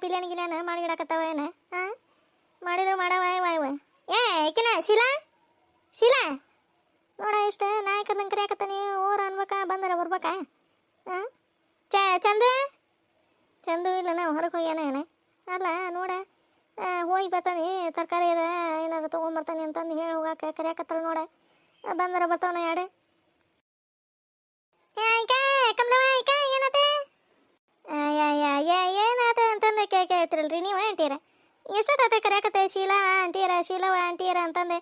ಪಿಲ್ಯಾನ ಗಿಲ್ಯಾನ ಮಾಡಿಗಿಡಕತ್ತಾವ ಏನ ಹಾಂ ಮಾಡಿದ್ರು ಮಾಡವ ಇವ ಏ ಏಕಿನ ಶೀಲಾ ಶೀಲಾ ನೋಡ ಇಷ್ಟ ನಾಯಕದಂಗೆ ಕರಿಯಾಕತ್ತಾನೆ ಓರ ಅನ್ಬೇಕಾ ಬಂದರ ಬರ್ಬೇಕಾ ಹಾಂ ಚಂದು ಚಂದು ಇಲ್ಲ ನಾವು ಹೊರಗೆ ಹೋಗ್ಯಾನ ಏನ ಅಲ್ಲ ನೋಡ ಹೋಗಿ ಬರ್ತಾನೆ ತರಕಾರಿ ಏನಾರು ತೊಗೊಂಬರ್ತಾನೆ ಅಂತಂದು ಹೇಳಿ ಹೋಗಾಕ ಕರಿಯಾಕತ್ತಾಳ ನೋಡ ಬಂದರ ಬರ್ತಾವನ ಯಾಡೆ ಕಮಲವ ಏನತೆ ಏನಾತ ಅಂತಂದು ಕೇಳ್ತಿರಲ್ರಿ ನೀವು ಆಂಟಿಯರ ಎಷ್ಟೊತ್ತಾತ ಕರಿಯಾಕತ್ತೆ ಶೀಲಾ ಆಂಟಿಯರ ಶೀಲವ ಆಂಟಿಯರ ಅಂತಂದೆ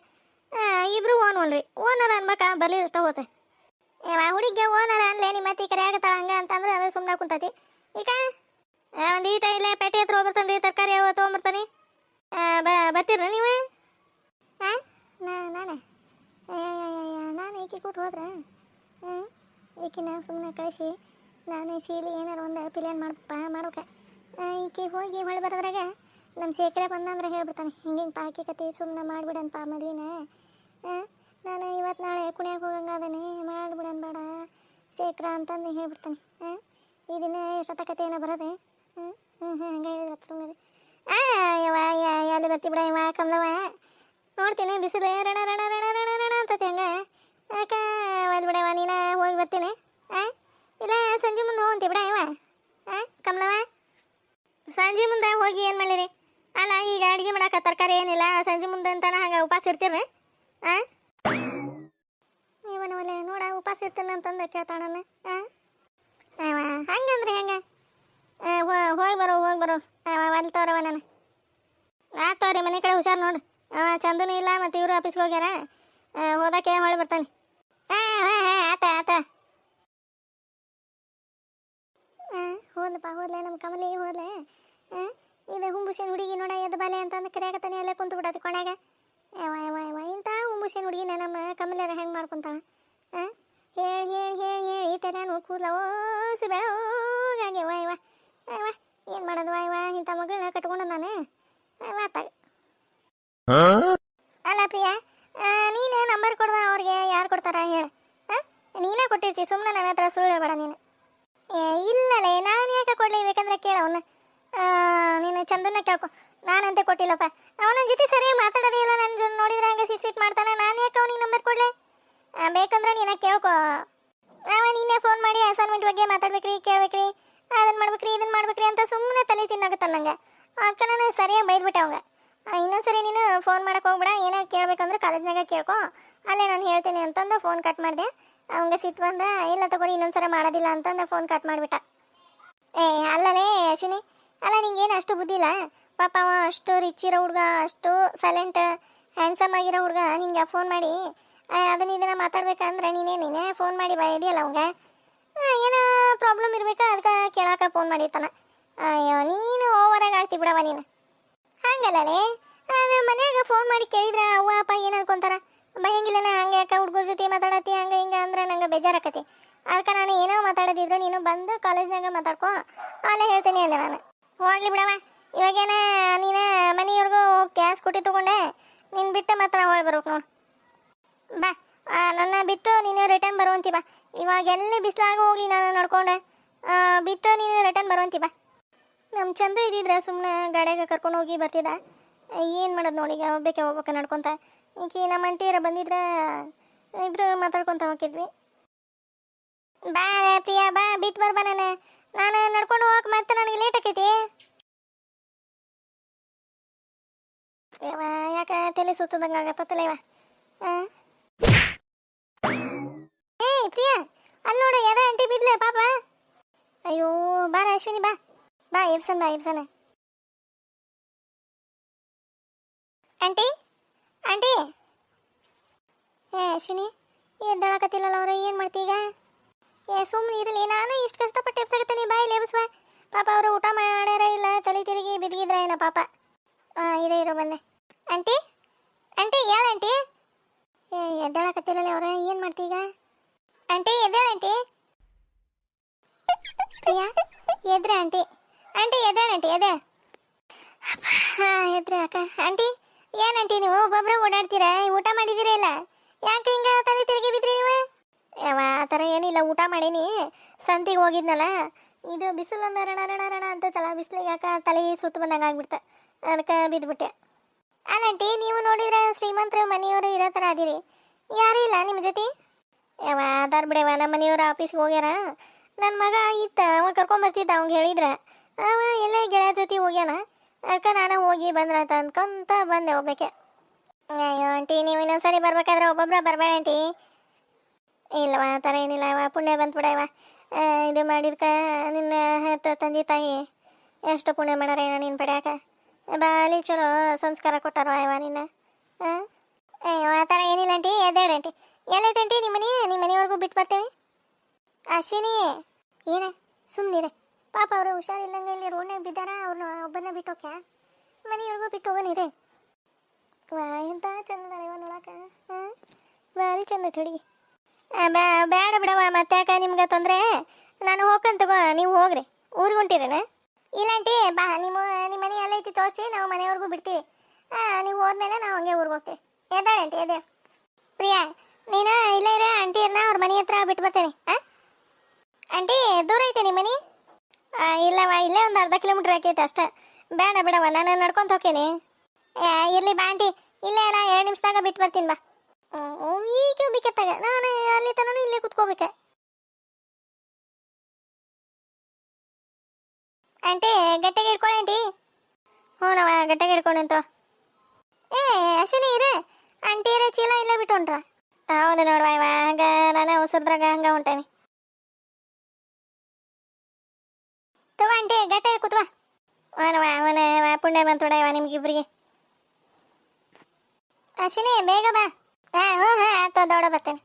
ಇಬ್ರು ಓನ್ವಲ್ರಿ ಓನರ ಅನ್ಬೇಕಾ ಬರ್ಲಿ ಇಷ್ಟ ಹೋತೆ ಹುಡುಗಿಗೆ ಓನರ ಅನ್ಲೇ ನಿಮ್ಮ ಅತ್ತಿ ಕರಿಯಾಕತ್ತಾಳ ಹಂಗ ಅಂತಂದ್ರೆ ಅದು ಸುಮ್ಮನೆ ಕುಂತತಿ ಈಗ ಒಂದು ಈಟ ಇಲ್ಲೇ ಪೇಟೆ ಹತ್ರ ಹೋಗ್ಬರ್ತಾನೆ ರೀ ತರಕಾರಿ ಯಾವ ತೊಗೊಂಬರ್ತಾನೆ ಬರ್ತೀರ ನೀವು ಹಾಂ ನಾನೇ ನಾನು ಈಕಿ ಕೊಟ್ಟು ಹೋದ್ರೆ ಈಕಿನ ಸುಮ್ಮನೆ ಕಳಿಸಿ ನಾನು ಶೀಲಿ ಏನಾರು ಒಂದು ಪಿಲಿಯನ್ ಮಾಡೋಕೆ ಈಕಿ ಹೋಗಿ ಹೊಳೆ ಬರೋದ್ರಾಗ ನಮ್ಮ ಶೇಖರೆ ಬಂದಂದ್ರೆ ಹೇಳ್ಬಿಡ್ತಾನೆ ಹಿಂಗೆ ಪಾಕಿ ಕತಿ ಸುಮ್ಮನೆ ಮಾಡಿಬಿಡನ್ಪ ಮದುವೆನ ನಾನು ಇವತ್ತು ನಾಳೆ ಕುಣಿಯಾಗ ಹೋಗಂಗಾದನೆ ಮಾಡಿಬಿಡನ್ ಬೇಡ ಶೇಖರ ಅಂತಂದು ಹೇಳ್ಬಿಡ್ತಾನೆ ಇದನ್ನ ಎಷ್ಟೊತ್ತಕತೆ ಏನೋ ಬರೋದೆ ಹಂಗೆ ಹೇಳಿದ್ರೆ ಸುಮ್ಮನೆ ಎಲ್ಲಿ ಬರ್ತಿ ಬಿಡ ಇವ ಕಮಲವ ನೋಡ್ತೀನಿ ಬಿಸಿಲು ರಣ ರಣ ರಣ ರಣ ರಣ ಅಂತತಿ ಹಂಗೆ ಯಾಕೆ ಒದ್ ಬಿಡವ ನೀನು ಹೋಗಿ ಬರ್ತೀನಿ ಇಲ್ಲ ಸಂಜೆ ಮುಂದೆ ಹೋಗಂತಿ ಬಿಡ ಇವ ಕಮಲವ ಸಂಜೆ ಮುಂದೆ ಹೋಗಿ ಏನು ಮಾಡಿರಿ ಅಲ್ಲ ಈಗ ಅಡುಗೆ ಮಾಡಕ್ಕೆ ತರಕಾರಿ ಏನಿಲ್ಲ ಸಂಜೆ ಮುಂದೆ ಅಂತಾನೆ ಹಂಗೆ ಉಪವಾಸ ಇರ್ತೀರಿ ಇವನವಲ್ಲ ನೋಡ ಉಪವಾಸ ಇರ್ತೀನಿ ಅಂತಂದು ಕೇಳ್ತಾಳನ್ನ ಹಂಗಂದ್ರೆ ಹೆಂಗೆ ಹೋಗಿ ಬರೋ ಅಲ್ಲಿ ತೋರವ ನಾನು ಆತವ್ರಿ ಮನೆ ಕಡೆ ಹುಷಾರು ನೋಡು ಚಂದನೂ ಇಲ್ಲ ಮತ್ತು ಇವರು ಆಫೀಸ್ಗೆ ಹೋಗ್ಯಾರ ಹೋದಕ್ಕೆ ಹೊಳೆ ಬರ್ತಾನೆ ಆತ ಹೋದ್ಲೆ ನಮ್ಮ ಕಮಲಿ ಹೋದ್ಲೆ ಇದು ಹುಂಬುಸಿನ ಹುಡುಗಿ ನೋಡ ಎದ್ದು ಬಾಲೆ ಅಂತಂದು ಕರಿಯಾಕತ್ತಾನೆ ಅಲ್ಲೇ ಕುಂತು ಬಿಡತಿ ಕೊನೆಯಾಗ ಇಂಥ ಹುಂಬುಸಿನ ಹುಡುಗಿನ ನಮ್ಮ ಕಮಲಿಯರ ಹೆಂಗೆ ಮಾಡ್ಕೊತಾಳ ಹೇಳಿ ಈ ತೆರೆನು ಕೂದಲ ಓಸು ಬೆಳಗಾಗೆ ಏನು ಮಾಡೋದು ಇಂಥ ಮಗಳನ್ನ ಕಟ್ಕೊಂಡು ನಾನು ಮಾತಾಗ ಅಲ್ಲ ಪ್ರಿಯಾ ನೀನು ನಂಬರ್ ಕೊಡ್ದ ಅವ್ರಿಗೆ ಯಾರು ಕೊಡ್ತಾರ ಹೇಳು ನೀನೇ ಕೊಟ್ಟಿರ್ತಿ ಸುಮ್ಮನೆ ನನ್ನ ಹತ್ರ ಸುಳ್ಳು ಹೇಳ್ಬೇಡ ನೀನು ಇಲ್ಲಲೇ ನಾನು ಯಾಕೆ ಕೊಡಲಿ ಬೇಕಂದ್ರೆ ಕೇಳ ಅವನ್ನ ನೀನು ಚಂದನ್ನ ಕೇಳ್ಕೊ ನಾನಂತೆ ಕೊಟ್ಟಿಲ್ಲಪ್ಪ ಅವನ ಜೊತೆ ಸರಿಯಾಗಿ ಮಾತಾಡೋದೇ ಇಲ್ಲ ನನ್ನ ನೋಡಿದ್ರೆ ಹಂಗೆ ಸಿಟ್ ಮಾಡ್ತಾನೆ ನಾನು ಯಾಕೆ ಅವನಿಗೆ ನಂಬರ್ ಕೊಡಲಿ ಬೇಕಂದ್ರೆ ನೀನು ಕೇಳ್ಕೊ ನೀನೇ ಫೋನ್ ಮಾಡಿ ಅಸೈನ್ಮೆಂಟ್ ಬಗ್ಗೆ ಮಾತಾಡ್ಬೇಕ್ರಿ ಕೇಳ್ಬೇಕ್ರಿ ಅದನ್ನು ಮಾಡ್ಬೇಕ್ರಿ ಇದನ್ನು ಮಾಡ್ಬೇಕ್ರಿ ಅಂತ ಸುಮ್ಮನೆ ತಲೆ ತಿನ್ನಾಗತ್ತ ನಂಗೆ ಅದಕ್ಕೆ ನಾನು ಸರಿಯಾಗಿ ಬೈದ್ಬಿಟ್ಟೆ ಅವಂಗ ಇನ್ನೊಂದ್ಸರಿ ನೀನು ಫೋನ್ ಮಾಡಕ್ಕೆ ಹೋಗ್ಬೇಡ ಏನೋ ಕೇಳ್ಬೇಕಂದ್ರೆ ಕಾಲೇಜ್ನಾಗ ಕೇಳ್ಕೊ ಅಲ್ಲೇ ನಾನು ಹೇಳ್ತೀನಿ ಅಂತಂದು ಫೋನ್ ಕಟ್ ಮಾಡಿದೆ ಅವಂಗೆ ಸಿಟ್ಟು ಬಂದ ಇಲ್ಲ ತಗೋರಿ ಇನ್ನೊಂದ್ಸರಿ ಮಾಡೋದಿಲ್ಲ ಅಂತಂದು ಫೋನ್ ಕಟ್ ಮಾಡಿಬಿಟ್ಟ ಅಲ್ಲಲೇ ಅಶ್ವಿನಿ ಅಲ್ಲ ನಿಂಗೇನು ಅಷ್ಟು ಬುದ್ಧಿ ಇಲ್ಲ ಪಾಪ ಅವ ಅಷ್ಟು ರಿಚ್ ಇರೋ ಹುಡುಗ ಅಷ್ಟು ಸೈಲೆಂಟ್ ಹ್ಯಾಂಡ್ಸಮ್ ಆಗಿರೋ ಹುಡುಗ ನಿಂಗೆ ಫೋನ್ ಮಾಡಿ ಇದನ್ನ ಮಾತಾಡ್ಬೇಕಂದ್ರೆ ನೀನೇ ಫೋನ್ ಮಾಡಿ ಬೈದಿಯಲ್ಲ ಅವಂಗೆ ಏನೋ ಪ್ರಾಬ್ಲಮ್ ಇರ್ಬೇಕಾ ಅದಕ್ಕೆ ಕೇಳಕ್ಕೆ ಫೋನ್ ಮಾಡಿರ್ತಾನೆ ಅಯ್ಯೋ ನೀನು ಓವರಾಗಿ ಆಡ್ತಿ ಬಿಡವ ನೀನು ಹಂಗಲ್ಲೇ ಮನ್ಯಾಗ ಫೋನ್ ಮಾಡಿ ಕೇಳಿದ್ರೆ ಅವ್ವ ಅಪ್ಪ ಏನು ಅನ್ಕೊಂತಾರ ಬೈಯಂಗಿಲ್ಲನ ಹಂಗೆ ಯಾಕೆ ಹುಡುಗರ ಜೊತೆ ಮಾತಾಡತ್ತಿ ಹಂಗೆ ಹಿಂಗೆ ಅಂದ್ರೆ ನಂಗೆ ಬೇಜಾರಾಕತಿ ಅದಕ್ಕೆ ನಾನು ಏನೋ ಮಾತಾಡೋದಿದ್ರು ನೀನು ಬಂದು ಕಾಲೇಜ್ನಾಗ ಮಾತಾಡ್ಕೊ ಅಲ್ಲೇ ಹೇಳ್ತೀನಿ ಅಂದೆ ನಾನು ಹೋಗ್ಲಿ ಬಿಡವ ಇವಾಗೇನ ನೀನು ಮನೆಯವ್ರಿಗೂ ಹೋಗ್ತೀಯ ಸ್ಕೂಟಿ ತೊಗೊಂಡೆ ನೀನು ಬಿಟ್ಟು ಮಾತ್ರ ಹೋಗಿ ಬರ್ಬೇಕು ನೋಡು ಬಾ ನನ್ನ ಬಿಟ್ಟು ನೀನು ರಿಟರ್ನ್ ಬರುವಂತಿ ಬಾ ಇವಾಗ ಎಲ್ಲಿ ಬಿಸಿಲಾಗ ಹೋಗ್ಲಿ ನಾನು ನಡ್ಕೊಂಡೆ ಬಿಟ್ಟು ನೀನು ರಿಟರ್ನ್ ಬರುವಂತಿ ಬಾ ನಮ್ಮ ಚಂದ ಇದ್ದಿದ್ರೆ ಸುಮ್ಮನೆ ಗಾಡಿಯಾಗ ಕರ್ಕೊಂಡು ಹೋಗಿ ಬರ್ತಿದ್ದ ಏನು ಮಾಡೋದು ನೋಡಿ ಈಗ ಒಬ್ಬಕ್ಕೆ ಹೋಗ್ಬೇಕು ನಡ್ಕೊತ ಈಕಿ ನಮ್ಮ ಅಂಟಿಯರ ಬಂದಿದ್ರೆ ಇಬ್ರು ಮಾತಾಡ್ಕೊತ ಹೋಗಿದ್ವಿ ಬಾ ಪ್ರಿಯಾ ಬಾ ಬಿಟ್ಟು ಬರ್ಬಾ ನಾನು ನಡ್ಕೊಂಡು ಹೋಗಕ್ಕೆ ಮತ್ತೆ ನನಗೆ ಲೇಟ್ ಆಕೈತಿ ಯಾಕೆ ತಲೆ ಸುತ್ತದಂಗೆ ಆಗತ್ತಲ್ಲ ಇವ ಪ್ರಿಯಾ ಅಲ್ಲಿ ನೋಡು ಯಾರ ಆಂಟಿ ಬಿದ್ಲೆ ಪಾಪ ಅಯ್ಯೋ ಬಾರ ಅಶ್ವಿನಿ ಬಾ ಎಬ್ಸನ್ ಆಂಟಿ ಅಶ್ವಿನಿ ಎದ್ದಳಕತ್ತಿಲ್ಲಲ್ಲ ಅವ್ರು ಏನು ಮಾಡ್ತೀಗ ಸುಮ್ಮನೆ ಇರಲಿ ನಾನು ಇಷ್ಟು ಕಷ್ಟಪಟ್ಟು ಎಬ್ಸಾಗತ್ತೆ ನೀ ಬಾಯಿ ಲೇಬಿಸ್ವ ಪಾಪ ಅವರು ಊಟ ಮಾಡ್ಯಾರ ಇಲ್ಲ ತಲೆ ತಿರುಗಿ ಬಿದ್ದಿದ್ರ ಏನೋ ಪಾಪ ಇರೋ ಬಂದೆ ಆಂಟಿ ಯಾರು ಆಂಟಿ ಎದ್ದಳಕತ್ತಿಲ್ಲಲ್ಲ ಅವ್ರ ಏನು ಮಾಡ್ತೀಗ ಆಂಟಿ ಎದ್ದೇಳ ಆಂಟಿ ಪ್ರಿಯಾ ಎದ್ರ ಆಂಟಿ ಎದ್ದೇಳ ಆಂಟಿ ಎದ್ರೆ ಅಕ್ಕ ಆಂಟಿ ಏನಂಟಿ ನೀವು ಒಬ್ಬೊಬ್ಬರೇ ಓಡಾಡ್ತೀರಾ ಊಟ ಮಾಡಿದ್ದೀರಾ ಇಲ್ಲ ಯಾಕೆ ಹಿಂಗೆ ತಲೆ ತಿರುಗಿ ಬಿದ್ರಿ ನೀವು ಯಾವ ಆ ಥರ ಏನಿಲ್ಲ ಊಟ ಮಾಡೀನಿ ಸಂತಿಗೆ ಹೋಗಿದ್ನಲ್ಲ ಇದು ಬಿಸಿಲೊಂದು ರಣ ರಣ ರಣ ಅಂತೈತಲ್ಲ, ಬಿಸಿಲಿಗೆ ಯಾಕೆ ತಲೆ ಸುತ್ತು ಬಂದಂಗೆ ಆಗ್ಬಿಡ್ತ, ಅದಕ್ಕೆ ಬಿದ್ದುಬಿಟ್ಟೆ. ಅಲ್ಲಂಟಿ, ನೀವು ನೋಡಿದ್ರೆ ಶ್ರೀಮಂತರು ಮನೆಯವರು ಇರೋ ಥರ ಅದೀರಿ, ಯಾರೂ ಇಲ್ಲ ನಿಮ್ಮ ಜೊತೆ? ಯಾವ ಅದಾರ ಬಿಡವ, ನಮ್ಮ ಮನೆಯವ್ರು ಆಫೀಸ್ಗೆ ಹೋಗ್ಯಾರ. ನನ್ನ ಮಗ ಇತ್ತ, ಅವ ಕರ್ಕೊಂಬರ್ತಿದ್ದ, ಅವ್ಗೆ ಹೇಳಿದ್ರೆ ಅವ ಎಲ್ಲೇ ಗೆಳೆಯರ ಜೊತೆ ಹೋಗ್ಯಾನ. ಅದಕ್ಕೆ ನಾನು ಹೋಗಿ ಬಂದ್ರಂತ ಅಂದ್ಕೊಂತ ಬಂದೆ ಒಬ್ಬಕ್ಕೆ. ಅಯ್ಯೋ ಆಂಟಿ, ನೀವು ಇನ್ನೊಂದ್ಸರಿ ಬರ್ಬೇಕಾದ್ರೆ ಒಬ್ಬೊಬ್ಬರ ಬರಬೇಡ ಆಂಟಿ. ಇಲ್ಲವ, ಆ ಥರ ಏನಿಲ್ಲ ಇವ, ಪುಣ್ಯ ಬಂದ್ಬಿಡವ. ಇದು ಮಾಡಿದ್ಕ ನಿನ್ನ ತಂದೆ ತಾಯಿ ಎಷ್ಟು ಪುಣ್ಯ ಮಾಡ್ಯಾರ ಏನೋ ನೀನು ಪಡ್ಯಾಕ. ಬಾಲಿ ಚಲೋ ಸಂಸ್ಕಾರ ಕೊಟ್ಟಾರ ಇವ ನಿನ್ನ. ಅಯ್ಯೋ ಆ ಥರ ಏನಿಲ್ಲ ಆಂಟಿ, ಎದ್ದೇಳು ಆಂಟಿ. ಎಲ್ಲೈತೆ ಆಂಟಿ ನಿಮ್ಮ ಮನೆಯವ್ರಿಗೂ ಬಿಟ್ಟು ಬರ್ತೇವೆ. ಅಶ್ವಿನಿ, ಏನೇ ಸುಮ್ಮನಿರೆ, ಪಾಪ ಅವರು ಹುಷಾರಿಲ್ಲಂಗೆ ಇಲ್ಲಿ ರೋಡ್ನಾಗ ಬಿದ್ದಾರ, ಅವ್ರನ್ನ ಒಬ್ಬರನ್ನ ಬಿಟ್ಟೋಕೆ ಮನೆಯವ್ರಿಗೂ ಬಿಟ್ಟು ಹೋಗೋನಿರೆ. ಎಂತ ಚಂದ ಇವ ನೋಡಕ, ಭಾರಿ ಚಂದ ಐತೆ ಹುಡುಗಿ. ಬೇಡ ಬಿಡವ, ಮತ್ತೆ ಯಾಕೆ ನಿಮ್ಗೆ ತೊಂದರೆ? ನಾನು ಹೋಗ್ಕಂತ ತಗೋ, ನೀವು ಹೋಗ್ರಿ. ಊರಿಗೆ ಹೊಂಟಿರೇನ? ಇಲ್ಲ ಆಂಟಿ, ಬಾ, ನಿಮ್ಮ ಮನೆ ಎಲ್ಲ ಐತಿ ತೋರಿಸಿ, ನಾವು ಮನೆಯವ್ರಿಗೂ ಬಿಡ್ತೀವಿ. ನೀವು ಹೋದ್ಮೇಲೆ ನಾವು ಹಂಗೆ ಊರಿಗೆ ಹೋಗ್ತೀವಿ. ಎದ್ದೇಳು ಆಂಟಿ, ಎದ್ದೇಳು. ಪ್ರಿಯಾ, ನೀನು ಇಲ್ಲೇ ಇರೇ, ಆಂಟಿಯರ್ನ ಅವ್ರ ಮನೆ ಹತ್ರ ಬಿಟ್ಟು ಬರ್ತೇನೆ. ಆಂಟಿ, ದೂರ ಐತೆ ನಿಮ್ಮ ಮನೆ? ಇಲ್ಲವ, ಇಲ್ಲೇ ಒಂದು ಅರ್ಧ ಕಿಲೋಮೀಟ್ರ್ ಆಕೈತೆ ಅಷ್ಟೇ. ಬೇಡ ಬಿಡವ, ನಾನು ನಡ್ಕೊಂತ ಹೋಗ್ತೀನಿ. ಇರಲಿ ಬಾ ಆಂಟಿ, ಇಲ್ಲೇ ಅಲ್ಲ, 2 ನಿಮಿಷದಾಗ ಬಿಟ್ಟು ಬರ್ತೀನಿ ಬಾ. ಈಗ ಬಿಕ್ಕತ್ತಾಗ ನಾನು ಅಲ್ಲಿ ತನೂ ಇಲ್ಲೇ ಕುತ್ಕೋಬೇಕ. ಆಂಟಿ ಗಟ್ಟಿಗೆ ಹಿಡ್ಕೊಳ್ಳಿ ಆಂಟಿ. ಹ್ಞೂನವ, ಗಟ್ಟಿಗೆ ಹಿಡ್ಕೊಂಡಂತ. ಅಶ್ವಿನಿ ಇರ, ಆಂಟಿ ಇರ, ಚೀಲ ಇಲ್ಲೇ ಬಿಟ್ಟು ಹೊಂಟ್ರ. ಹೌದು ನೋಡುವ ಇವ, ಹಂಗ ನಾನು ಅವಸರದ್ರಾಗ ಹಂಗ ಹೊಂಟೇನಿ. ತಗೋ ಆಂಟಿ, ಗಟ್ಟಿಗೆ ಕೂತ್ವ. ಅವನ ಪುಣ್ಯ ಬಂತು ಇವ ನಿಮ್ಗಿಬ್ರಿಗೆ. ಅಶ್ವಿನಿ ಬೇಗ ಬಾ. ಹ್ಞೂ ಆಯ್ತು, ದೊಡ್ಡ ಬರ್ತೇನೆ.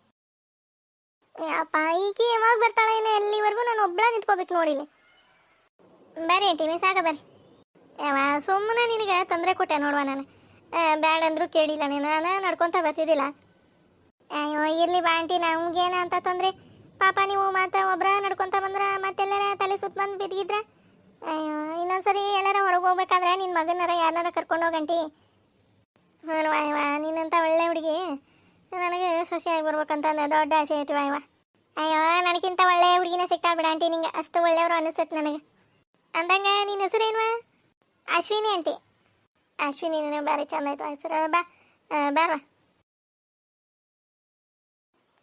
ಅಪ್ಪ, ಈಗ ಯಾವಾಗ ಬರ್ತಾಳೆ ಏನೋ, ಎಲ್ಲಿವರೆಗೂ ನಾನು ಒಬ್ಬಳ ನಿಂತ್ಕೋಬೇಕು ನೋಡಿಲಿ. ಬರ್ರಿ ಆಂಟಿ, ನೀವು ಸಾಕ ಬರ್ರಿ. ಯಾವ ಸುಮ್ಮನೆ ನಿನಗೆ ತೊಂದರೆ ಕೊಟ್ಟೆ ನೋಡುವ ನಾನು. ಬ್ಯಾಡ ಅಂದರೂ ಕೇಳಿಲ್ಲ ನೀನು, ನಾನು ನಡ್ಕೊತ ಬರ್ತಿದ್ದಿಲ್ಲ. ಅಯ್ಯೋ ಇರಲಿ ಬಾ ಆಂಟಿ, ನಮ್ಗೇನ ಅಂತ ತೊಂದರೆ? ಪಾಪ ನೀವು ಮತ್ತೆ ಒಬ್ಬರ ನಡ್ಕೊತ ಬಂದ್ರೆ ಮತ್ತೆಲ್ಲರ ತಲೆ ಸುತ್ತ ಬಂದು ಬಿದ್ದಿದ್ರ. ಅಯ್ಯೋ ಇನ್ನೊಂದ್ಸರಿ ಎಲ್ಲಾರ ಹೊರಗೆ ಹೋಗ್ಬೇಕಾದ್ರೆ ನಿನ್ನ ಮಗನಾರ ಯಾರನ್ನಾರ ಕರ್ಕೊಂಡು ಹೋಗಂಟಿ. ಹಾಂ ವಾಯವ, ನೀನಂತ ಒಳ್ಳೆ ಹುಡುಗಿ ನನಗೆ ಸೊಸೆಯಾಗಿ ಬರ್ಬೇಕಂತಂದು ದೊಡ್ಡ ಆಸೆ ಐತಿ ವಾಯವ. ಅಯ್ಯೋ ನನಗಿಂತ ಒಳ್ಳೆ ಹುಡುಗಿನ ಸಿಗ್ತಾಳೆ ಬಿಡ ಆಂಟಿ, ನಿಂಗೆ ಅಷ್ಟು ಒಳ್ಳೆಯವರು ಅನಿಸ್ತೈತೆ ನನಗೆ. ಅಂದಂಗೆ ನಿನ್ನ ಹೆಸರೇನು? ಅಶ್ವಿನಿ ಆಂಟಿ. ಅಶ್ವಿನಿ, ನೀನು ಭಾರಿ ಚಂದ ಆಯ್ತು ಹೆಸರು. ಬಾರ್ವಾ.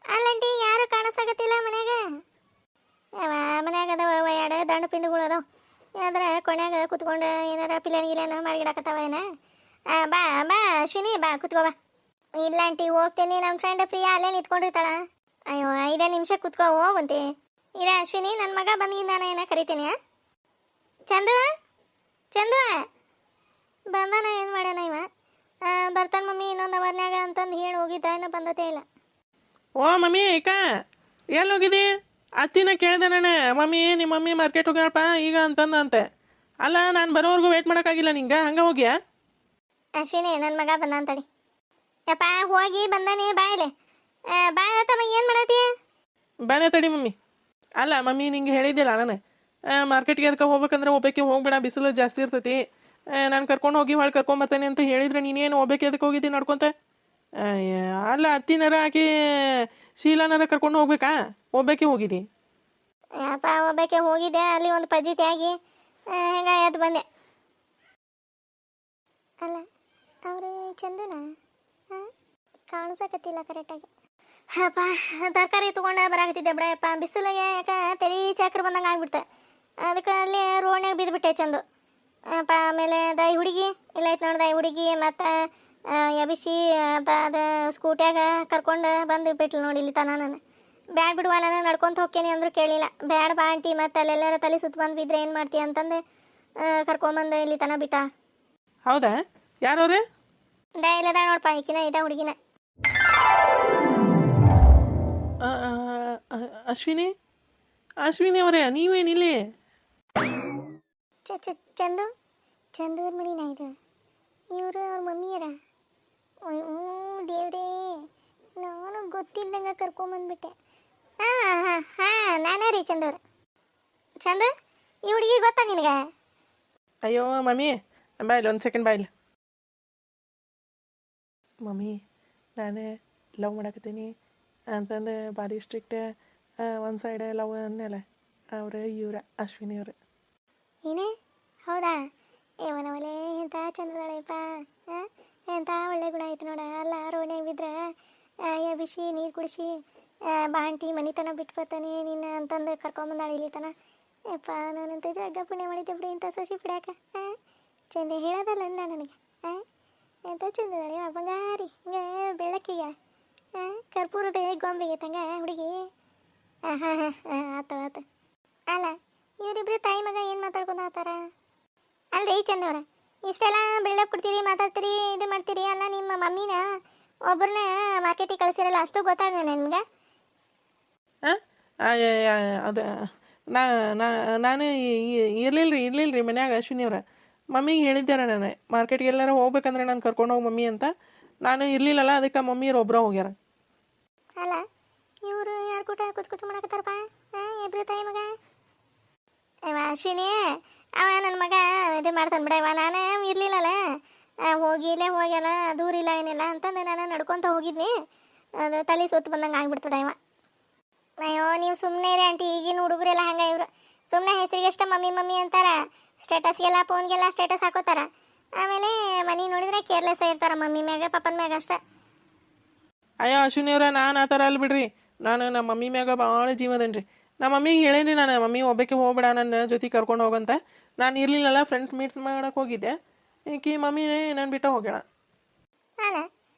ಅಲ್ಲಂಟಿ, ಯಾರು ಕಾಣಿಸಾಗತ್ತಿಲ್ಲ ಮನ್ಯಾಗ? ಯಾವ ಮನ್ಯಾಗ ಅದಾವ 2 ದಂಡು ಪಿಂಡುಗಳು ಅದಾವ. ಯಾವ್ದಾರ ಕೊನೆಯಾಗ ಕುತ್ಕೊಂಡು ಏನಾರ ಪಿಲ್ಲೆನ ಮಾಡಿಗಿಡಕತ್ತಾವ ಏನ? ಬಾ ಬಾ ಅಶ್ವಿನಿ, ಬಾ ಕುತ್ಕೋ ಬಾ. ಇಲ್ಲ ಆಂಟಿ, ಹೋಗ್ತೇನೆ, ನಮ್ಮ ಫ್ರೆಂಡ್ ಪ್ರಿಯಾ ಅಲ್ಲೇ ನಿಂತ್ಕೊಂಡಿರ್ತಾಳ. ಅಯ್ಯೋ 5 ನಿಮಿಷ ಕುತ್ಕೋ, ಹೋಗಂತೆ. ಇಲ್ಲ ಅಶ್ವಿನಿ, ನನ್ನ ಮಗ ಬಂದಿದ್ದಾನ ಏನ ಕರಿತೀನಿ. ಚಂದು, ಚಂದು ಬಂದಾನ, ಏನು ಮಾಡ್ಯಾನ ಇವ? ಬರ್ತಾನೆ ಮಮ್ಮಿ ಇನ್ನೊಂದು ಅವರ್ನ್ಯಾಗ ಅಂತಂದು ಹೇಳಿ ಹೋಗಿದ್ದ, ಇನ್ನೂ ಬಂದತೇ ಇಲ್ಲ. ಓ ಮಮ್ಮಿ, ಏಕ ಎಲ್ಲಿ ಹೋಗಿದ್ದಿ? ಅತ್ತಿನ ಕೇಳಿದೆ ನಾನು, ಮಮ್ಮಿ ನಿಮ್ಮ ಮಮ್ಮಿ ಮಾರ್ಕೆಟ್ ಹೋಗ್ಯಾಳಪ್ಪ ಈಗ ಅಂತಂದಂತೆ. ಅಲ್ಲ, ನಾನು ಬರೋವರೆಗೂ ವೇಟ್ ಮಾಡೋಕ್ಕಾಗಿಲ್ಲ ನಿಂಗೆ, ಹಂಗೆ ಹೋಗ್ಯಾ? ಅಶ್ವಿನಿ, ನನ್ನ ಮಗ ಬಂದ ಅಂತಡಿ. ಯಪ್ಪ ಹೋಗಿ ಬಂದಾನೆ, ಬಾಯಿಲೆ ಬಾಯತ್ತಮ್ಮ, ಏನು ಮಾಡತ್ತೀಯ? ಬಾನೆ ತಡಿ ಮಮ್ಮಿ. ಅಲ್ಲ ಮಮ್ಮಿ, ನಿಂಗೆ ಹೇಳಿದ್ದಿಲ್ಲ ನಾನು ಮಾರ್ಕೆಟ್ಗೆ ಅದಕ್ಕೆ ಹೋಗ್ಬೇಕಂದ್ರೆ ಒಬ್ಬಕ್ಕೆ ಹೋಗ್ಬೇಡ, ಬಿಸಿಲು ಜಾಸ್ತಿ ಇರ್ತೈತಿ. ನಾನು ಕರ್ಕೊಂಡು ಹೋಗಿ ಹೊಳ್ಳಿ ಕರ್ಕೊಂಬರ್ತೇನೆ ಅಂತ ಹೇಳಿದ್ರೆ ನೀನೇನು ಒಬ್ಬಕ್ಕೆ ಅದಕ್ಕೆ ಹೋಗಿದ್ದೀನಿ ನಡ್ಕೊತ? ಅಲ್ಲ, ಅತ್ತಿನಾರ ಆಕಿ ಶೀಲಾನಾರ ಕರ್ಕೊಂಡು ಹೋಗ್ಬೇಕಾ? ಒಬ್ಬಕ್ಕೆ ಹೋಗಿದ್ದಿ? ಯಪ್ಪ ಒಬ್ಬಕ್ಕೆ ಹೋಗಿದ್ದೆ, ಅಲ್ಲಿ ಒಂದು ಪಜ್ಜಿತಿ ಆಗಿ ಹೆಂಗ ಎದ್ದು ಬಂದೆ. ಅಲ್ಲ ಅವರು ಚಂದನ ಕಾಣಿಸಕತ್ತಿಲ್ಲ ಕರೆಕ್ಟಾಗಿ. ಅಪ್ಪ ತರಕಾರಿ ತೊಗೊಂಡು ಬರಾಕತ್ತಿದ್ದೆ ಬಿಡಪ್ಪ, ಬಿಸಿಲಿಗೆ ಯಾಕೆ ತಲೆ ಚಕ್ರ ಬಂದಂಗೆ ಆಗ್ಬಿಡ್ತೆ. ಅದಕ್ಕೆ ಅಲ್ಲಿ ರೋಡ್ನಾಗ ಬಿದ್ದುಬಿಟ್ಟೆ ಚಂದು. ಅಪ್ಪ ಆಮೇಲೆ ದೈ ಹುಡುಗಿ ಇಲ್ಲ ಐತೆ ನೋಡಿ, ದೈ ಹುಡುಗಿ ಮತ್ತು ಎಬಿಸಿ ಅದು ಸ್ಕೂಟ್ಯಾಗ ಕರ್ಕೊಂಡು ಬಂದು ಬಿಟ್ಲು ನೋಡಿ ಇಲ್ಲಿ ತನ. ನಾನು ಬ್ಯಾಡ ಬಿಡುವ, ನಾನು ನಡ್ಕೊತ ಹೋಗ್ತೀನಿ ಅಂದರೂ ಕೇಳಿಲ್ಲ. ಬ್ಯಾಡ ಬಾ ಆಂಟಿ, ಮತ್ತು ಅಲ್ಲೆಲ್ಲರ ತಲೆ ಸುತ್ತ ಬಂದು ಬಿದ್ದರೆ ಏನು ಮಾಡ್ತೀಯ ಅಂತಂದು ಕರ್ಕೊಂಬಂದು ಇಲ್ಲಿ ತನ ಬಿಟ್ಟ. ಹೌದಾ? ಯಾರವ್ರೆ? ಇಲ್ಲದ ನೋಡಪ್ಪ, ಈಕಿನ ಇದ ಹುಡುಗಿನ. ಅಶ್ವಿನಿ, ಅಶ್ವಿನಿ ಅವರೇ, ನೀವೇನಿಲ್ಲಿ? ಚಂದು, ಚಂದೂರ್ ಮನಿನ ಇದು. ಇವರು ಅವ್ರ ಮಮ್ಮಿಯರ. ದೇವ್ರೇ, ನಾನು ಗೊತ್ತಿಲ್ಲದಂಗೆ ಕರ್ಕೊಂಬಂದ್ಬಿಟ್ಟೆ. ನಾನೇ ರೀ ಚಂದೂರು. ಚಂದು, ಈ ಹುಡುಗಿ ಗೊತ್ತಾ ನಿನಗೆ? ಅಯ್ಯೋ ಮಮ್ಮಿ, ಬಾಯ್ಲಿ ಒಂದು ಸೆಕೆಂಡ್, ಬಾಯ್ಲಿ. ಮಮ್ಮಿ, ನಾನೇ ಲವ್ ಮಾಡಕತ್ತೀನಿ ಅಂತಂದು ಭಾರಿ ಸ್ಟ್ರಿಕ್ಟ್, ಒಂದು ಸೈಡ್ ಲವ್ ಅಂದೆಲ್ಲ. ಅವ್ರ ಇವ್ರ ಅಶ್ವಿನಿ ಅವ್ರ. ಏನೇ ಹೌದಾ? ಏವನವಲೇ ಎಂಥ ಚಂದದಳೆಯಪ್ಪ, ಎಂಥ ಒಳ್ಳೆ ಗುಣ ಆಯ್ತು ನೋಡ. ಅಲ್ಲ ರೋನ್ಯಾಗ ಬಿದ್ರೆ ಬಿಸಿ ನೀರು ಕುಡಿಸಿ ಬಾಂಟಿ ಮನಿತನ ಬಿಟ್ಟು ಬರ್ತಾನೆ ನಿನ್ನ ಅಂತಂದು ಕರ್ಕೊಂಬಂದಾಳ ಇಲ್ಲಿತನ. ಯಪ್ಪ ನಾನಂತ ಜಗ್ಗ ಪುಣ್ಯ ಮಾಡಿದ್ದೆ ಬಿಡಿ ಇಂಥ ಸೊಸಿ ಬಿಡ್ಯಾಕ. ಚಂದ ಹೇಳೋದಲ್ಲ ನನಗೆ. ಎಂಥ ಚಂದದಳೆ ಬಂಗಾರಿ ಹಿಂಗೆ ಬೆಳಕಿಗೆ ಕರ್ಪೂರದ ಗೊಂಬೆಗೆ ತಂಗ ಹುಡುಗಿ. ಹಾಂ ಹಾಂ ಹಾಂ ಆತು ಆತು. ಅಲ್ಲ ಇವರಿಬ್ರು ತಾಯಿ ಮಗ ಏನು ಮಾತಾಡ್ಕೊಂಡು ಆತಾರ? ಅಲ್ರಿ ಚಂದವ್ರ, ಇಷ್ಟೆಲ್ಲ ಬಿಲ್ಡಪ್ ಕೊಡ್ತೀರಿ, ಮಾತಾಡ್ತೀರಿ, ಇದು ಮಾಡ್ತೀರಿ. ಅಲ್ಲ ನಿಮ್ಮ ಮಮ್ಮಿನ ಒಬ್ಬರನ್ನ ಮಾರ್ಕೆಟಿಗೆ ಕಳಿಸಿರಲ್ಲ, ಅಷ್ಟು ಗೊತ್ತಾಗ ನಿಮ್ಗೆ? ಅದು ನಾನು ಇರ್ಲಿಲ್ಲ ರೀ ಮನ್ಯಾಗ ಅಶ್ವಿನಿ ಅವ್ರ. ಮಮ್ಮಿಗೆ ಹೇಳಿದ್ದಾರ ನಾನು ಮಾರ್ಕೆಟ್ಗೆ ಎಲ್ಲಾರು ಹೋಗ್ಬೇಕಂದ್ರೆ ನಾನು ಕರ್ಕೊಂಡು ಹೋಗಿ ಮಮ್ಮಿ ಅಂತ. ನಾನು ಇರಲಿಲ್ಲಲ್ಲ, ಅದಕ್ಕೆ ಮಮ್ಮಿಯವ್ರು ಒಬ್ಬರ ಹೋಗ್ಯಾರ. ಅಲ್ಲ ಇವರು ಯಾರು ಕೂಟ ಕುಚ್ಚು ಮಾಡಕತ್ತಾರಪ್ಪ? ಇಬ್ರು ತಾಯಿ ಮಗ ಅಶ್ವಿನಿ ಅವ ನನ್ನ ಮಗ ಇದು ಮಾಡ್ತಾನೆ ಬಿಡವ. ನಾನು ಇರಲಿಲ್ಲಲ್ಲ, ಹೋಗಿಲ್ಲೇ ಹೋಗ್ಯಾರ, ದೂರ ಇಲ್ಲ ಏನಿಲ್ಲ ಅಂತಂದು ನಾನು ನಡ್ಕೊತ ಹೋಗಿದ್ನಿ. ಅದು ತಲೆ ಸುತ್ತು ಬಂದಂಗೆ ಆಗ್ಬಿಡ್ತಡ ಇವ. ಅಯ್ಯೋ ನೀವು ಸುಮ್ಮನೆ ರೀ ಆಂಟಿ, ಈಗಿನ ಹುಡುಗರೆಲ್ಲ ಹಂಗೆ. ಇವರು ಸುಮ್ಮನೆ ಹೆಸರಿಗೆಷ್ಟ ಮಮ್ಮಿ ಮಮ್ಮಿ ಅಂತಾರ, ಸ್ಟೇಟಸ್ಗೆಲ್ಲ ಫೋನ್ಗೆಲ್ಲ ಸ್ಟೇಟಸ್ ಹಾಕೋತಾರ. ಆಮೇಲೆ ಮನೆ ನೋಡಿದ್ರೆ ಕೇರ್ಲೆಸ್ ಆಗಿರ್ತಾರ ಮಮ್ಮಿ ಮ್ಯಾಗ ಪಪ್ಪನ ಮ್ಯಾಗ ಅಷ್ಟೇ. ಅಯ್ಯೋ ಅಶ್ವಿನಿ ಅವ್ರ, ನಾನು ಆ ಥರ ಅಲ್ಲ ಬಿಡ್ರಿ. ನಾನು ನಮ್ಮ ಮಮ್ಮಿ ಮ್ಯಾಗ ಭಾಳ ಜೀವದನ್ರಿ. ನಮ್ಮ ಮಮ್ಮಿಗೆ ಹೇಳೇನಿ ನಾನು, ಮಮ್ಮಿ ಒಬ್ಬಕ್ಕೆ ಹೋಗ್ಬೇಡ ನನ್ನ ಜೊತೆ ಕರ್ಕೊಂಡು ಹೋಗಂತ. ನಾನು ಇರಲಿಲ್ಲಲ್ಲ, ಫ್ರೆಂಡ್ಸ್ ಮೀಟ್ಸ್ ಮಾಡಕ್ಕೆ ಹೋಗಿದ್ದೆ. ಈಕಿ ಮಮ್ಮಿನೇ ನಾನು ಬಿಟ್ಟು ಹೋಗ್ಯಾಳ. ಅಲ್ಲ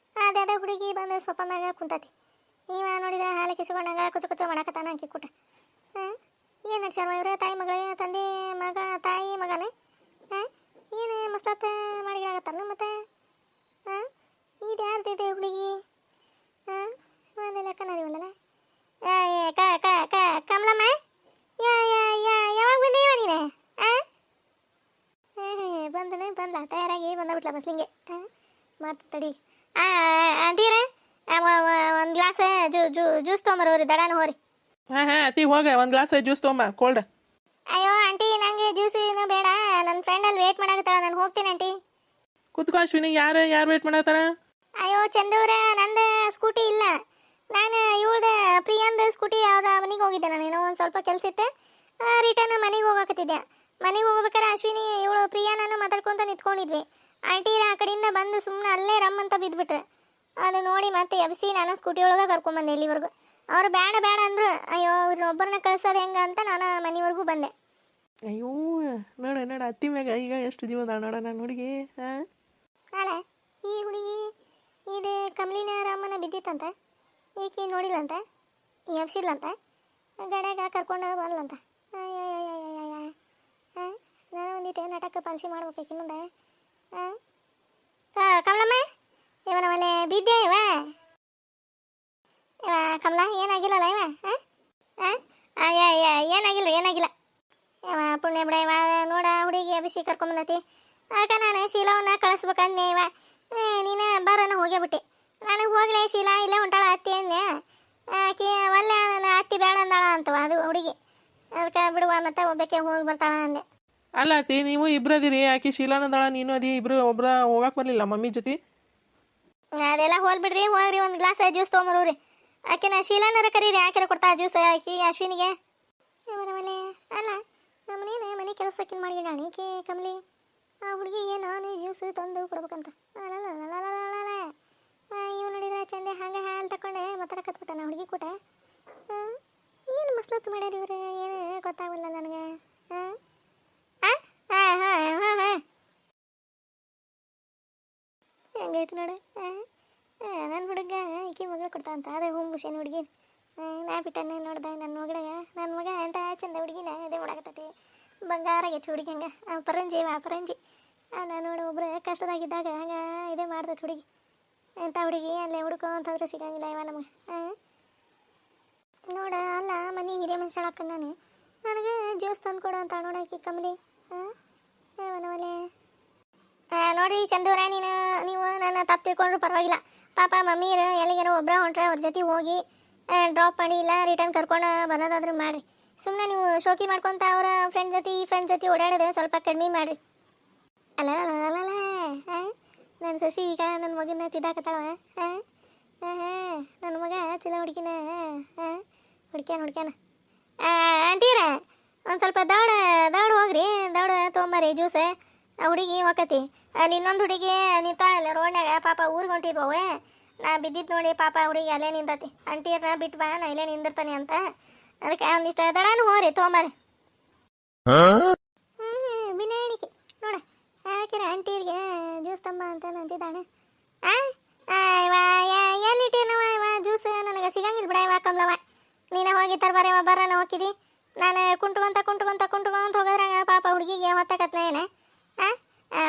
ಅದೇ ಹುಡುಗಿ ಬಂದು ಸೊಪ್ಪ ಮ್ಯಾಗ ಕುಂತತಿ. ಇವ ನೋಡಿದ್ರೆ ಹಾಲು ಕಿಸ್ಕೊಂಡಾಗ ಕುಚ್ಚು ಮಾಡಕತ್ತಾನ ಆಕಿ ಕೂಟ. ಏನು ನಡ್ಸ್ಯಾರ ಇವ್ರೆ? ತಾಯಿ ಮಗಳೇ, ತಂದೆ ಮಗ, ತಾಯಿ ಮಗನೇ. ಏನು ಮಸ್ತಾತ ಮಾಡಿಗಳಾಗತ್ತಾನ ಮತ್ತೆ? ಇದು ಯಾರ್ದಿದೆ ಹುಡುಗಿ? ಒಂದು ಲೆಕ್ಕನರಿ ಒಂದಲ್ಲ. ಕಮಲಮ್ಮ, ಯಾವಾಗ ಬಂದೀವ ನೀನೆ? ಬಂದ್ಲ ತಯಾರಾಗಿ ಬಂದ್ಬಿಟ್ಲ ಬಸ್ಲಿಂಗೆ. ಮಾಡ್ತಡಿ ಆಂಟಿರ ಒಂದು ಗ್ಲಾಸ್ ಜ್ಯೂಸ್ ತೊಗೊಂಬರೋರಿ, ದಡಾನ ಹೋರಿ. ಹಾಂ ಅತಿ ಹೋಗ, ಒಂದು ಗ್ಲಾಸ್ ಜ್ಯೂಸ್ ತೊಗೊಂಬ, ಕೋಲ್ಡ್. ಅಯ್ಯೋ ಆಂಟಿ ನಂಗೆ ಜ್ಯೂಸ್ ಏನು ಬೇಡ, ನನ್ನ ಫ್ರೆಂಡ್ ಅಲ್ಲಿ ವೇಟ್ ಮಾಡಕತ್ತಾಳ, ನಾನು ಹೋಗ್ತೀನಿ ಆಂಟಿ. ಕುತ್ಕೋ ಅಶ್ವಿನಿ, ಯಾರು ವೇಟ್ ಮಾಡತ್ತಾರ? ಅಯ್ಯೋ ಚಂದವ್ರ, ನಂದು ಸ್ಕೂಟಿ ಇಲ್ಲ. ನಾನು ಇವಳ್ದ ಪ್ರಿಯಾಂದ ಸ್ಕೂಟಿ ಅವ್ರ ಮನೆಗೆ ಹೋಗಿದ್ದೆ. ನಾನು ಏನೋ ಒಂದು ಸ್ವಲ್ಪ ಕೆಲಸ ಇತ್ತು, ರಿಟರ್ನ್ ಮನೆಗೆ ಹೋಗಕತ್ತಿದ್ದೆ. ಮನೆಗೆ ಹೋಗ್ಬೇಕಾರೆ ಅಶ್ವಿನಿ ಇವಳು ಪ್ರಿಯಾ ನಾನು ಮಾತಾಡ್ಕೊಂತ ನಿಂತ್ಕೊಂಡಿದ್ವಿ. ಆಂಟಿ ಆ ಕಡೆಯಿಂದ ಬಂದು ಸುಮ್ಮನೆ ಅಲ್ಲೇ ರಮ್ ಅಂತ ಬಿದ್ದುಬಿಟ್ರೆ. ಅದು ನೋಡಿ ಮತ್ತೆ ಎಬ್ಸಿ ನಾನು ಸ್ಕೂಟಿ ಒಳಗೆ ಕರ್ಕೊಂಬಂದೆ ಇಲ್ಲಿವರೆಗೂ. ಅವ್ರು ಬೇಡ ಅಂದ್ರು. ಅಯ್ಯೋ ಇವ್ರನ್ನೊಬ್ಬರನ್ನ ಕಳ್ಸೋದು ಹೆಂಗೆ ಅಂತ ನಾನು ಮನೆವರೆಗೂ ಬಂದೆ. ಅಯ್ಯೋ ನೋಡ ಅತ್ತಿ ಮ್ಯಾಗ ಈಗ ಎಷ್ಟು ಜೀವದ ನೋಡ ನಾನು ಹುಡುಗಿ. ಅಲ್ಲ ಈ ಹುಡುಗಿ ಇದು ಕಮಲಿನ ರಾಮನ ಬಿದ್ದಿತ್ತಂತ, ಈಕಿ ನೋಡಿಲ್ಲಂತ, ಎಬ್ಸಿಲ್ಲಂತ, ಗಡ್ಯಾಗ ಕರ್ಕೊಂಡು ಬಂದ್ಲಂತ. ನಾನು ಒಂದಿಟ್ಟು ನಾಟಕ ಪಾಲಿಸಿ ಮಾಡ್ಬೇಕು ಮುಂದೆ. ಕಮಲಮ್ಮ, ಇವನವಲ್ಲೇ ಬಿದ್ದೆ ಇವ ಕಮಲ, ಏನಾಗಿಲ್ಲಲ್ಲ ಇವ? ಏನಾಗಿಲ್ಲ ಇವ ಪುಣ್ಯ ಬಿಡ. ಇವ ನೋಡ ಹುಡುಗಿ ಎಬ್ಬಿಸಿ ಕರ್ಕೊಂಬಂದತಿ. ಆಗ ನಾನು ಶೀಲವನ್ನ ಕಳಿಸ್ಬೇಕಂದೆ. ಇವ ನೀನು ಬರೋಣ ಹೋಗೇ ಬಿಟ್ಟೆ. ನನಗೆ ಹೋಗ್ಲೇ ಶೀಲಾ ಇಲ್ಲೇ ಹೊಂಟಾಳ ಅತ್ತಿ ಅಂದೆ. ಆಕೆ ಒಳ್ಳೆ ಅತ್ತಿ ಬೇಡ ಅಂದಾಳ ಅಂತವ ಅದು ಹುಡುಗಿ. ಅದಕ್ಕೆ ಬಿಡುವ ಮತ್ತೆ ಒಬ್ಬಕ್ಕೆ ಹೋಗಿ ಬರ್ತಾಳ ಅಂದೆ. ಅಲ್ಲ ಅತ್ತಿ, ನೀವು ಇಬ್ರದಿರಿ, ಆಕಿ ಶೀಲಾನದಾಳ, ನೀನು ಅದಿ, ಇಬ್ರು ಒಬ್ರ ಹೋಗಕ್ಕೆ ಬರಲಿಲ್ಲ ಮಮ್ಮಿ ಜೊತೆ? ಅದೆಲ್ಲ ಹೋಗ್ಬಿಡ್ರಿ, ಹೋಗ್ರಿ ಒಂದು ಗ್ಲಾಸ್ ಜ್ಯೂಸ್ ತೊಗೊಂಬರೋರಿ. ಆಕೆನ ಶೀಲಾನರ ಕರೀರಿ, ಆಕೆರ ಕೊಡ್ತಾ ಜ್ಯೂಸ್ ಆಕಿ ಅಶ್ವಿನಿಗೆ. ಇವರವಲ್ಲೇ ಅಲ್ಲ ನಮ್ಮನೇನು ಮನೆ ಕೆಲಸಕ್ಕಿನ್ ಮಾಡಿದಾಣಿ ಈಕೆ ಕಮಲಿ. ಆ ಹುಡುಗಿಗೆ ನಾನು ಜ್ಯೂಸ್ ತಂದು ಕೊಡ್ಬೇಕಂತ. ಇವ್ ನೋಡಿದ್ರೆ ಚಂದೆ ಹಂಗೆ ಹಾಲು ತಗೊಂಡೆ ಮಾತಾಡಕತ್ಬಿಟ್ಟ ನಾ ಹುಡುಗಿ ಕೂಟ. ಏನು ಮಸ್ಲತ್ತು ಮಾಡ್ಯಾರ ಇವ್ರೆ, ಏನು ಗೊತ್ತಾಗಲ್ಲ ನನಗೆ. ಹೆಂಗೈತೆ ನೋಡು, ನನ್ನ ಹುಡುಗ ಈಕಿ ಮಗ ಕೊಡ್ತಾ ಅಂತ. ಅದೇ ಹುಂಬುಷೇನು ಹುಡುಗಿ ನಾ ಬಿಟ್ಟನೆ ನೋಡ್ದೆ. ನನ್ನ ಮಗ ಎಂತ ಚಂದ ಹುಡುಗಿನ ಇದೇ ಮಾಡಾಕತ್ತೈತಿ. ಬಂಗಾರ ಆಗೈತಿ ಹುಡುಗಿ. ಹಂಗೆ ಅಪರಂಜಿ ನಾನು ನೋಡು ಒಬ್ರು ಕಷ್ಟದಾಗಿದ್ದಾಗ ಹಂಗೆ ಇದೇ ಮಾಡ್ತೈತಿ ಹುಡುಗಿ. ಎಂಥ ಹುಡುಗಿ ಅಲ್ಲೇ ಹುಡುಕೋ ಅಂತಂದ್ರೆ ಸಿಗಂಗಿಲ್ಲ ಇವ ನಮಗೆ. ನೋಡ ಅಲ್ಲ ಮನೆ ಹಿರಿಯ ಮನುಷ್ಯಳಕ್ಕ ನಾನು, ನನಗೆ ಜ್ಯೂಸ್ ತಂದು ಕೊಡು ಅಂತ ನೋಡ ಈಕಿ ಕಮಲಿ. ಇವನವಲೇ ನೋಡ್ರಿ ಚಂದೂರ, ನೀವು ನನ್ನ ತಪ್ಪು ತಿಳ್ಕೊಂಡ್ರು ಪರವಾಗಿಲ್ಲ. ಪಾಪ ಮಮ್ಮೀರು ಎಲ್ಲಿಗಾರ ಒಬ್ಬರ ಹೊಂಟ್ರೆ ಅವ್ರ ಜೊತೆ ಹೋಗಿ ಡ್ರಾಪ್ ಮಾಡಿ ಇಲ್ಲ ರಿಟರ್ನ್ ಕರ್ಕೊಂಡು ಬರೋದಾದ್ರೂ ಮಾಡಿರಿ. ಸುಮ್ಮನೆ ನೀವು ಶೋಕಿ ಮಾಡ್ಕೊತ ಅವರ ಈ ಫ್ರೆಂಡ್ ಜೊತೆ ಓಡಾಡೋದು ಸ್ವಲ್ಪ ಕಡಿಮೆ ಮಾಡಿರಿ. ಅಲ್ಲ ನನ್ನ ಸಸಿ ಈಗ ನನ್ನ ಮಗನ ತಿದ್ದಾಕತ್ತಾವ. ನನ್ನ ಮಗ ಚಲೋ ಹುಡುಕಿನ ಹುಡ್ಕ್ಯಾನ. ಆಂಟಿರ ಒಂದು ಸ್ವಲ್ಪ ದೌಡ್ ಹೋಗ್ರಿ, ದೌಡ್ ತೊಗೊಂಬರ್ರಿ ಜ್ಯೂಸ್. ಆ ಹುಡುಗಿ ಹೊಕ್ಕತಿ. ಅಲ್ಲಿ ಇನ್ನೊಂದು ಹುಡುಗಿ ನಿಂತಾಳಲ್ಲ ರೋಡ್ನಾಗ, ಪಾಪ ಊರಿಗೆ ಹೊಂಟಿದ್ವವೆ. ನಾ ಬಿದ್ದಿದ್ದು ನೋಡಿ ಪಾಪ ಹುಡುಗಿ ಅಲ್ಲೇ ನಿಂತತಿ. ಅಂಟಿಯರ್ನ ಬಿಟ್ಟು ಬಾ, ನಾ ಇಲ್ಲೇ ನಿಂದಿರ್ತಾನೆ ಅಂತ. ಅದಕ್ಕೆ ಒಂದಿಷ್ಟು ದಡಾನು ಹೋರಿ ತೊಗೊಂಬರ್ರಿ. ಬಿನಾಣಿಕೆ ನೋಡ, ಯಾಕೆ ಅಂಟಿಯರಿಗೆ ಜ್ಯೂಸ್ ತಂಬ ಅಂತ ಅಂತಿದ್ದಾಳೆ. ಎಲ್ಲಿಟ್ಟೇನವ ಇವ ಜ್ಯೂಸ್? ನನಗೆ ಸಿಗಂಗಿಲ್ಲ ಬಿಡ ಇವ ಕಮ್ಲವ. ನೀನೇ ಹೋಗಿ ತರ್ಬಾರವ, ಬರೋಣ ಹೋಗಿದಿ. ನಾನು ಕುಂಟ್ಕೊಂತ ಹೋಗೋದ್ರಾಗ ಪಾಪ ಹುಡುಗಿಗೆ ಹೊತ್ತಕತ್ನ ಏನ.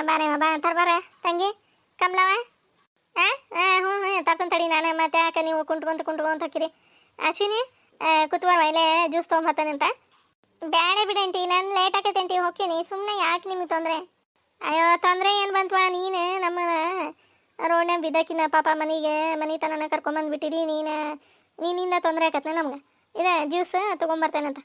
ಬಾರವ ಬಾ ತರ್ಬಾರ ತಂಗಿ ಕಮ್ಲವ. ಹ್ಞೂ ತರ್ತಂತ ತಡಿ ನಾನು. ಮತ್ತೆ ಯಾಕೆ ನೀವು ಕುಂಟ್ಕೊಂತ ಹೋಗಿರಿ? ಅಶ್ವಿನಿ ಕುತ್ವಾರ ಇಲ್ಲೇ ಜ್ಯೂಸ್ ತೊಗೊಂಬರ್ತಾನೆ ಅಂತ. ಬೇಡ ಬಿಡಂಟಿ, ನಾನು ಲೇಟ್ ಆಕೈತೆ ಅಂಟಿ, ಹೋಗ್ತೀನಿ. ಸುಮ್ಮನೆ ಯಾಕೆ ನಿಮಗೆ ತೊಂದರೆ? ಅಯ್ಯೋ ತೊಂದರೆ ಏನು ಬಂತವಾ? ನೀನು ನಮ್ಮ ರೋಡ್ನಾಗ ಬಿದ್ದಕಿನ ಪಾಪ ಮನೆ ತನಕ ಕರ್ಕೊಂಬಂದ್ಬಿಟ್ಟಿರಿ. ನೀನಿಂದ ತೊಂದರೆ ಆಕತ್ನ ನಮ್ಗೆ. ಇದೆ ಜ್ಯೂಸ್ ತೊಗೊಂಬರ್ತೇನಂತ.